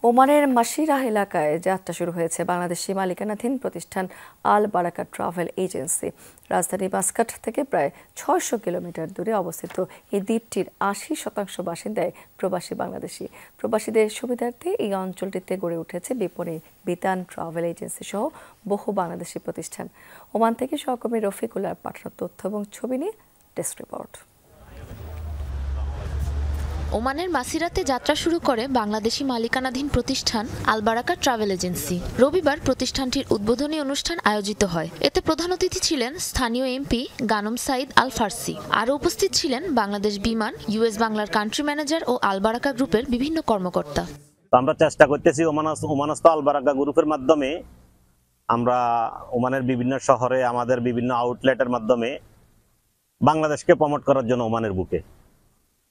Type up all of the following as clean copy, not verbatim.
ওমানের মাসিরাহ এলাকায় যাত্রা শুরু হয়েছে বাংলাদেশি মালিকানাধীন প্রতিষ্ঠান আল বারাকা ট্রাভেল এজেন্সি। রাজধানী মাস্কাট থেকে প্রায় ৬০০ কিলোমিটার দূরে অবস্থিত এই দ্বীপটির ৮০% বাসিন্দায় প্রবাসী বাংলাদেশি। প্রবাসীদের সুবিধার্থে এই অঞ্চলটিতে গড়ে উঠেছে বিপণী, বিতান, ট্রাভেল এজেন্সি সহ বহু বাংলাদেশি প্রতিষ্ঠান। ওমান থেকে সহকর্মী রফিকুল্লাহর পাঠানো তথ্য এবং ছবি নিয়ে ডেস্ক রিপোর্ট। ওমানের মাসিরাতে যাত্রা শুরু করে বাংলাদেশি মালিকানাধীন প্রতিষ্ঠান আল বারাকা ট্রাভেল এজেন্সি। রবিবার প্রতিষ্ঠানটির উদ্বোধনী অনুষ্ঠান আয়োজিত হয়। এতে প্রধান অতিথি ছিলেন স্থানীয় এমপি গানম সাইদ আল ফার্সি। আরও উপস্থিত ছিলেন বাংলাদেশ বিমান, ইউএস বাংলার কান্ট্রি ম্যানেজার ও আল বারাকা গ্রুপের বিভিন্ন কর্মকর্তা। আমরা চেষ্টা করতেছি ওমানস্থ আল বারাকা গ্রুপের মাধ্যমে আমরা ওমানের বিভিন্ন শহরে আমাদের বিভিন্ন আউটলেটের মাধ্যমে বাংলাদেশকে প্রমোট করার জন্য ওমানের বুকে,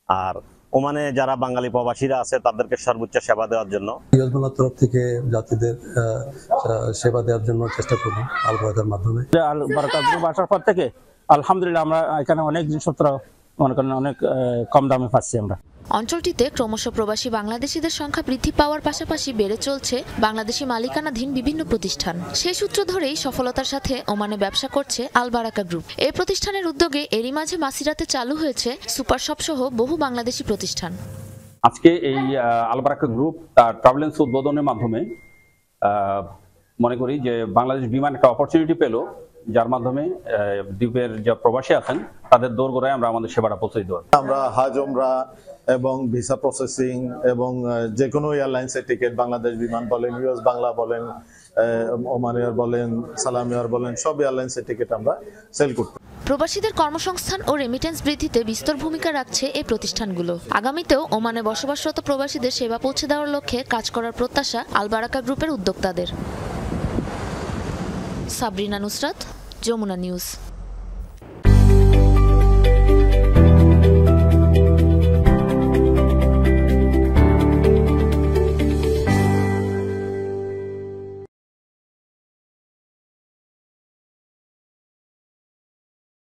আর ওমানে যারা বাঙালি প্রবাসীরা আছে তাদেরকে সর্বোচ্চ সেবা দেওয়ার জন্য ইউএস বাংলার তরফ থেকে যাত্রীদের সেবা দেওয়ার জন্য চেষ্টা করব আল বারাকার মাধ্যমে। আল বারাকা গ্রুপ আসার পর থেকে আলহামদুলিল্লাহ আমরা এখানে অনেক জিনিসপত্র মনে করেন অনেক কম দামে পাচ্ছি। আমরা অঞ্চলটিতে ক্রমশ প্রবাসী বাংলাদেশিদের সংখ্যা বৃদ্ধি পাওয়ার পাশাপাশি বেড়ে চলছে বাংলাদেশি মালিকানাধীন বিভিন্ন প্রতিষ্ঠান। সেই সূত্র ধরেই সফলতার সাথে ওমানে ব্যবসা করছে আল বারাকা গ্রুপ। এই প্রতিষ্ঠানের উদ্যোগে এরই মাঝে মাসিরাতে চালু হয়েছে সুপার শপ সহ বহু বাংলাদেশি প্রতিষ্ঠান। আজকে এই আল বারাকা গ্রুপ তার ট্রাভেল এজেন্সি উদ্বোধনের মাধ্যমে মনে করি যে বাংলাদেশ বিমান একটা অপরচুনিটি পেল, যার মাধ্যমে দ্বীপের যে প্রবাসী আছেন তাদের দোরগোড়ায় আমরা আমাদের সেবাটা পৌঁছে দিতে পারি। আমরা হাজ ওমরা এবং ভিসা প্রসেসিং এবং যে কোনো এয়ারলাইন্সের টিকিট, বাংলাদেশ বিমান বলেন, ইউএস বাংলা বলেন, ওমান এয়ার বলেন, সালাম এয়ার বলেন, সব এয়ারলাইন্সের টিকিট আমরা সেল করতে। প্রবাসীদের কর্মসংস্থান ও রেমিটেন্স বৃদ্ধিতে বিস্তর ভূমিকা রাখছে এই প্রতিষ্ঠানগুলো। আগামীতেও ওমানে বসবাসরত প্রবাসীদের সেবা পৌঁছে দেওয়ার লক্ষ্যে কাজ করার প্রত্যাশা আল বারাকা গ্রুপের উদ্যোক্তাদের। সাবরিনা নুসরাত, যমুনা নিউজ।